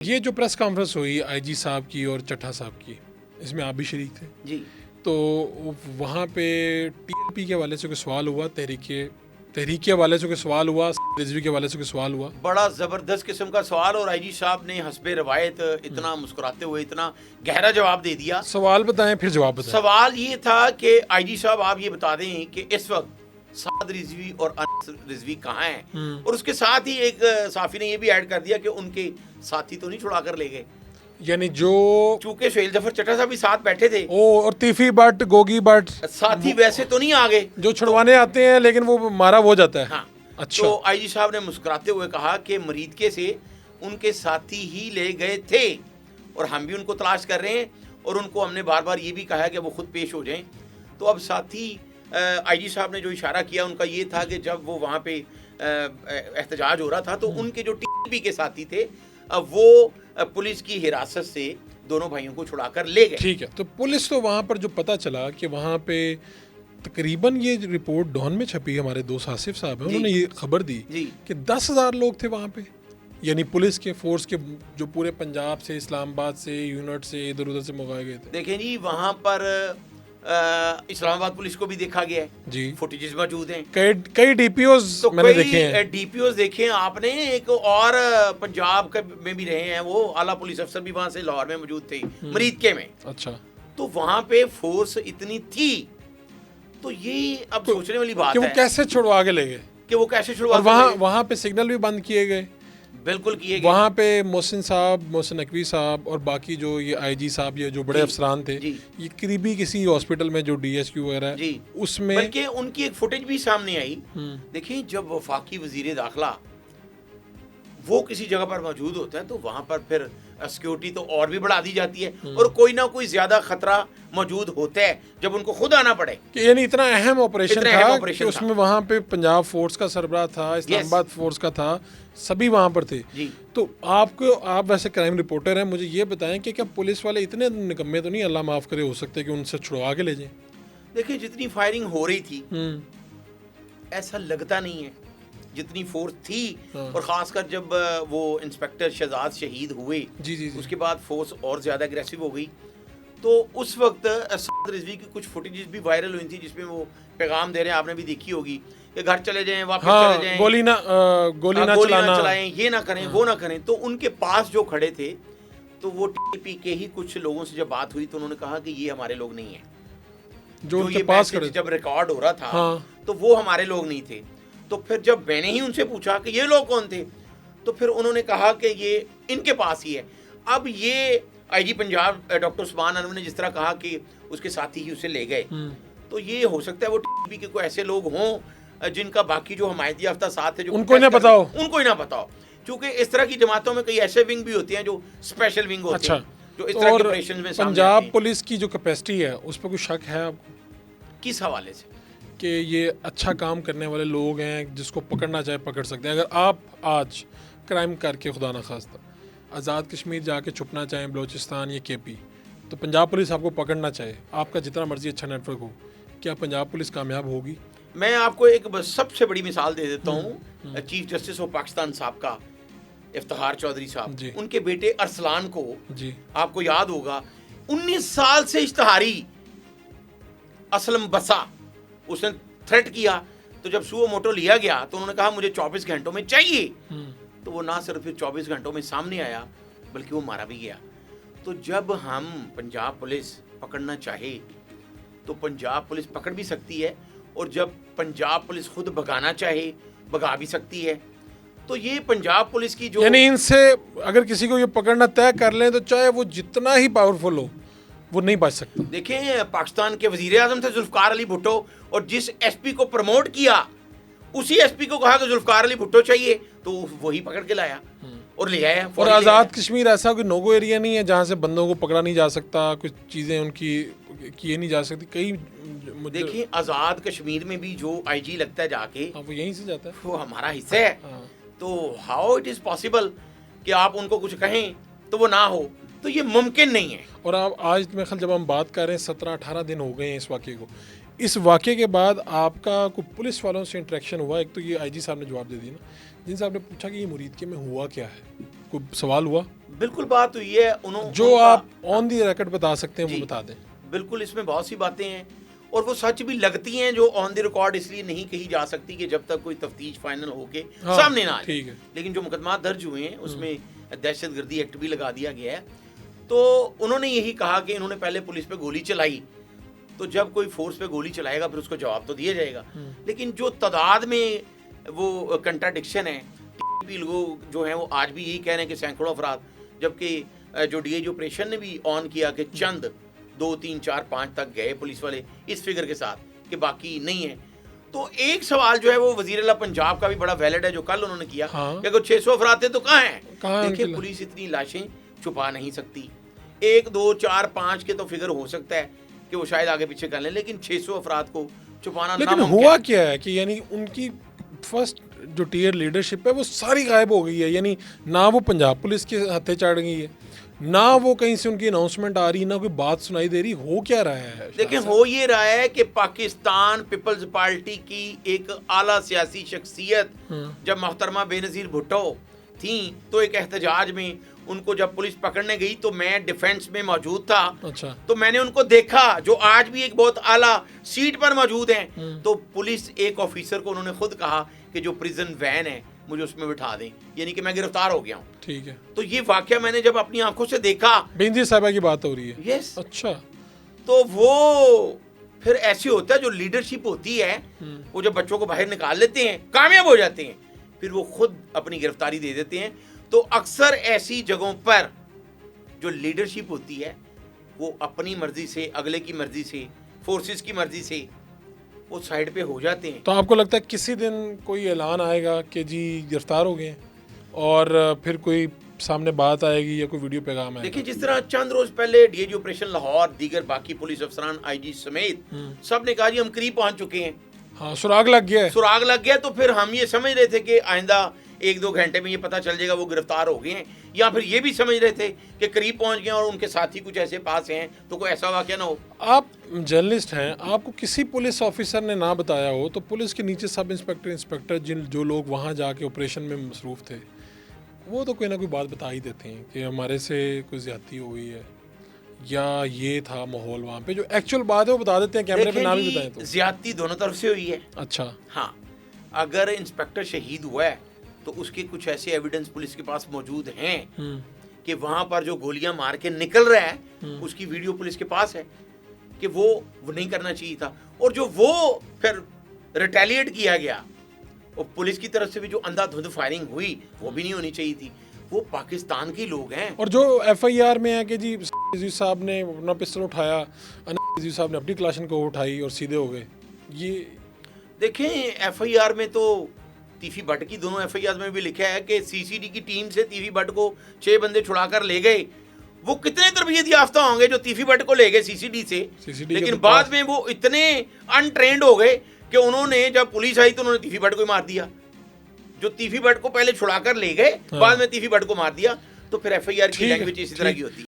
ये जो press conference हुई आईजी साहब की और चट्टा साहब की, इसमें आप भी शरीक थे जी। तो वहाँ पे टीएलपी के हवाले से कोई सवाल हुआ, तहरीक के हवाले से कोई सवाल हुआ, रिजवी के हवाले से कोई सवाल हुआ? बड़ा ज़बरदस्त किस्म का सवाल और आईजी साहब ने हस्बे रवायत इतना मुस्कुराते हुए इतना गहरा जवाब दे दिया। सवाल बताएं फिर जवाब बताएं। सवाल ये था कि आईजी साहब आप ये बता दें कि इस वक्त साद रिजवी और अनस रिजवी कहाँ हैं, और उसके साथ ही एक साफी ने ये भी ऐड कर दिया कि उनके साथी तो नहीं छुड़ा कर ले गए, यानी जो चूंकि सुहेल जफर चट्टा साहब भी साथ बैठे थे और तीफी बट गोगी बट साथी वैसे तो नहीं आ गए जो छुड़वाने आते हैं, लेकिन वो मारा वो जाता है। हाँ। अच्छा। तो आईजी साहब ने मुस्कुराते हुए कहा कि मरीदके से उनके साथी ही ले गए थे और हम भी उनको तलाश कर रहे हैं, और उनको हमने बार बार ये भी कहा है कि वो खुद पेश हो जाएं। तो अब साथी आईजी साहब ने जो इशारा किया उनका ये था कि जब वो वहाँ पे एहतजाज हो रहा था तो उनके जो टीपी के साथी थे वो पुलिस की हिरासत से दोनों भाइयों को छुड़ाकर ले गए। ठीक है, तो पुलिस तो वहाँ पर जो पता चला कि वहाँ पे तकरीबन ये रिपोर्ट डॉन में छपी है, हमारे दोस्त आसिफ साहब हैं, उन्होंने ये खबर दी कि 10,000 लोग थे वहाँ पे, यानी पुलिस के फोर्स के जो पूरे पंजाब से, इस्लामाबाद से, यूनिट से, इधर उधर से मंगाए गए थे। देखें जी, वहाँ पर इस्लामाबाद पुलिस को भी देखा गया है जी, फुटेजेस मौजूद हैं, कई डीपीओज तो मैंने देखे हैं। डीपीओज देखे हैं आपने, एक और पंजाब में भी रहे हैं, वो आला पुलिस अफसर भी वहाँ से लाहौर में मौजूद थे, मरीदके में। अच्छा, तो वहाँ पे फोर्स इतनी थी, तो ये अब सोचने वाली बात है कि वो कैसे छुड़वा के ले गए, कि वो कैसे छुड़वा, और वहाँ पे सिग्नल भी बंद किए गए। बिल्कुल किए गए। वहाँ पे मोहसिन नकवी साहब और बाकी जो ये आईजी साहब, ये जो बड़े अफसरान थे, ये करीबी किसी हॉस्पिटल में जो डीएसक्यू वगैरह है उसमें, बल्कि उनकी एक फुटेज भी सामने आई। देखिए, जब वफाकी वजीर दाखिला वो किसी जगह पर मौजूद होता है तो वहाँ पर फिर सिक्योरिटी तो और भी बढ़ा दी जाती है, और कोई ना कोई ज्यादा खतरा मौजूद होता है जब उनको खुद आना पड़े। कि यानी इतना अहम ऑपरेशन था कि उसमें वहाँ पे पंजाब फोर्स का सरबराह था, इस्लामाबाद फोर्स का था, सभी वहाँ पर थे। तो आप वैसे क्राइम रिपोर्टर हैं, मुझे ये बताएं कि क्या पुलिस वाले इतने निकम्मे तो नहीं, अल्लाह माफ करे, हो सकते कि उनसे छुड़वा के ले जाएं? देखिए, जितनी फायरिंग हो रही थी ऐसा लगता नहीं है जितनी फोर्स थी, और खासकर जब वो इंस्पेक्टर शहजाद शहीद हुए उसके बाद फोर्स और ज्यादा अग्रेसिव हो गई। तो उस वक्त साद रिजवी की कुछ फुटेजेस भी वायरल हुई थी जिसमें वो पैगाम दे रहे हैं, आपने भी देखी होगी कि घर चले जाएं, वापस चले जाएं, गोली ना चलाएं, ये ना करें, वो ना करें। तो उनके पास जो खड़े थे, तो वो टीपी के ही कुछ लोगों से जब बात हुई तो उन्होंने कहा कि ये हमारे लोग नहीं है, जो उनके पास जब रिकॉर्ड हो रहा था तो वो हमारे लोग नहीं थे। तो फिर जब मैंने ही उनसे पूछा कि ये लोग कौन थे, तो फिर उन्होंने कहा कि ये इनके पास ही है। अब ये आईजी पंजाब डॉक्टर उस्मान अनवर ने जिस तरह कहा कि उसके साथी ही उसे ले गए, तो ये हो सकता है वो टीपी के कोई ऐसे लोग हों जिनका बाकी जो हमायती याफ्ता साथ है, जो उनको ही ना पता हो, क्योंकि इस तरह की जमातों में कई ऐसे विंग भी होती हैं जो स्पेशल विंग होते हैं, जो इस तरह के ऑपरेशन में पंजाब पुलिस की जो कैपेसिटी है उस पर कुछ शक है आपको? किस हवाले से? कि ये अच्छा काम करने वाले लोग हैं, जिसको पकड़ना चाहे पकड़ सकते हैं। अगर आप आज क्राइम करके, खुदा न खास्ता, आज़ाद कश्मीर जाके छुपना चाहें, बलूचिस्तान या केपी, तो पंजाब पुलिस आपको पकड़ना चाहे, आपका जितना मर्जी अच्छा नेटवर्क हो, क्या पंजाब पुलिस कामयाब होगी? मैं आपको एक सबसे बड़ी मिसाल दे देता हूँ। चीफ जस्टिस ऑफ पाकिस्तान साहब का इफ्तिखार चौधरी साहब, उनके बेटे अरसलान को आपको याद होगा 19 साल से इश्तहारी असलम बसा उसने थ्रेट किया, तो जब सुओ मोटो लिया गया तो उन्होंने कहा मुझे 24 घंटों में चाहिए, तो वो ना सिर्फ फिर 24 घंटों में सामने आया बल्कि वो मारा भी गया। तो जब हम पंजाब पुलिस पकड़ना चाहे तो पंजाब पुलिस पकड़ भी सकती है, और जब पंजाब पुलिस खुद भगाना चाहे भगा भी सकती है। तो ये पंजाब पुलिस की जो, यानी इनसे अगर किसी को ये पकड़ना तय कर लें तो चाहे वो जितना ही पावरफुल हो वो नहीं बच सकता। देखें, पाकिस्तान के वजीर आजम थे जुल्फकार अली भुट्टो, और जिस एसपी को प्रमोट किया उसी एसपी को कहा कि जुल्फकार अली भुट्टो चाहिए, तो वही पकड़ के लाया और ले आया। और आज़ाद कश्मीर ऐसा कोई नोगो एरिया नहीं है जहाँ से बंदों को पकड़ा नहीं जा सकता, कुछ चीज़ें उनकी किए नहीं जा सकती। कई देखिए, आज़ाद कश्मीर में भी जो आईजी लगता है जाके, वो यहीं से जाता है, वो हमारा हिस्सा है। तो हाउ इट इज़ पॉसिबल कि आप उनको कुछ कहें तो वो ना हो, तो ये मुमकिन नहीं है। और आप आज मेरे ख्याल जब हम बात कर रहे हैं 17-18 दिन हो गए हैं इस वाक़े को, इस वाक़े के बाद आपका कोई पुलिस वालों से इंटरेक्शन हुआ? एक तो ये आईजी साहब ने जवाब दे दिया ना, जिनसे आपने पूछा कि ये मुरीदके में हुआ क्या है, कोई सवाल हुआ? बिल्कुल बात हुई है। उन्होंने जो आप ऑन दी रिकॉर्ड बता सकते हैं वो बता दें। बिल्कुल, इसमें बहुत सी बातें हैं और वो सच भी लगती हैं जो ऑन द रिकॉर्ड इसलिए नहीं कही जा सकती कि जब तक कोई तफ्तीश फाइनल होके सामने ना आए। ठीक है। लेकिन जो मुकदमा दर्ज हुए हैं उसमें दहशतगर्दी एक्ट भी लगा दिया गया है। तो उन्होंने यही कहा कि इन्होंने पहले पुलिस पे गोली चलाई, तो जब कोई फोर्स पे गोली चलाएगा फिर उसको जवाब तो दिया जाएगा। लेकिन जो तादाद में वो कंट्राडिक्शन है, लोग जो हैं वो आज भी यही कह रहे हैं कि सैकड़ों अफराद, जबकि जो डीआईजी ऑपरेशन ने भी ऑन किया कि चंद 2, 3, 4, 5 तक गए पुलिस वाले इस फिगर के साथ कि बाकी नहीं है। तो एक सवाल जो है वो वज़ीर आला पंजाब का भी बड़ा वैलिड है जो कल उन्होंने किया कि अगर 600 अफराद थे तो कहाँ हैं? देखिए, पुलिस इतनी लाशें छुपा नहीं सकती। 1, 2, 4, 5 के तो फिगर हो सकता है कि वो शायद आगे पीछे कर लें, लेकिन 600 अफराद को छुपाना लेकिन हुआ क्या है कि यानी उनकी फर्स्ट जो टीयर लीडरशिप है वो सारी गायब हो गई है, यानी ना वो पंजाब पुलिस के हत्थे चढ़ गई है, ना वो कहीं से उनकी अनाउंसमेंट आ रही, ना कोई बात सुनाई दे रही। हो क्या रहा है? देखिए, हो ये रहा है कि पाकिस्तान पीपल्स पार्टी की एक आला सियासी शख्सियत जब मोहतरमा बेनज़ीर भुट्टो थी तो एक एहतजाज में उनको जब पुलिस पकड़ने गई तो मैं डिफेंस में मौजूद था। अच्छा। तो मैंने उनको देखा जो आज भी एक बहुत आला सीट पर मौजूद हैं। तो पुलिस एक ऑफिसर को उन्होंने खुद कहा कि जो प्रिजन वैन है मुझे उसमें बिठा दें, यानी कि मैं गिरफ्तार हो गया हूँ। ठीक है। तो ये वाकया मैंने जब अपनी आंखों से देखा। बेनज़ीर साहिबा की बात हो रही है? यस। अच्छा। तो वो फिर ऐसे होता है, जो लीडरशिप होती है वो जब बच्चों को बाहर निकाल लेते हैं, कामयाब हो जाते हैं, फिर वो खुद अपनी गिरफ्तारी दे देते हैं। तो अक्सर ऐसी जगहों पर जो लीडरशिप होती है वो अपनी मर्जी से, अगले की मर्जी से, फोर्सेस की मर्जी से वो साइड पे हो जाते हैं। तो आपको लगता है किसी दिन कोई ऐलान आएगा कि जी गिरफ्तार हो गए और फिर कोई सामने बात आएगी या कोई वीडियो पैगाम आएगा? देखिए, जिस तरह चंद रोज पहले डीआईजी ऑपरेशन लाहौर, दीगर बाकी पुलिस अफसरान, आईजी समेत सब ने कहा जी हम करीब पहुंच चुके हैं। हाँ, सुराग लग गया है। सुराग लग गया। तो फिर हम ये समझ रहे थे कि आइंदा 1-2 घंटे में ये पता चल जाएगा वो गिरफ्तार हो गए हैं, या फिर ये भी समझ रहे थे कि करीब पहुंच गए और उनके साथी कुछ ऐसे पास हैं तो कोई ऐसा वाकया ना हो। आप जर्नलिस्ट हैं, आपको किसी पुलिस ऑफिसर ने ना बताया हो तो पुलिस के नीचे सब इंस्पेक्टर, इंस्पेक्टर जो लोग वहाँ जाके ऑपरेशन में मसरूफ़ थे वो तो कोई ना कोई बात बता ही देते हैं कि हमारे से कोई ज़्यादती हुई है या ये था माहौल वहाँ पे। जो एक्चुअल बात है वो बता देते हैं, कैमरे पे ना भी बताएं तो। ज़्यादती दोनों तरफ से हुई है। अच्छा। हाँ, अगर इंस्पेक्टर शहीद हुआ है तो उसके कुछ ऐसे एविडेंस पुलिस के पास मौजूद हैं कि वहाँ पर जो गोलियां मार के निकल रहा है उसकी वीडियो पुलिस के पास है कि वो नहीं करना चाहिए था। और जो वो फिर रिटेलिएट किया गया और पुलिस की तरफ से भी जो अंधाधुंध फायरिंग हुई वो भी नहीं होनी चाहिए थी। वो पाकिस्तान के लोग हैं। और जो एफआईआर में है कि जी साहब ने अपना पिस्टल उठाया, जी साहब ने अपनी क्लाशन को उठाई और सीधे हो गए, ये देखें एफआईआर में तो तीफी भट्ट की दोनों एफआईआर में भी लिखा है कि सीसीडी की टीम से तीफी भट्ट को 6 बंदे छुड़ाकर ले गए। वो कितने तरबियत याफ्ता होंगे जो तीफी भट्ट को ले गए सीसीडी से, लेकिन बाद में वो इतने अनट्रेंड हो गए कि उन्होंने जब पुलिस आई तो उन्होंने तीफी भट्ट को मार दिया। जो तीफी भट्ट को पहले छुड़ाकर ले गए बाद में तीफी भट्ट को मार दिया। तो फिर एफआईआर की लैंग्वेज इसी तरह की होती है।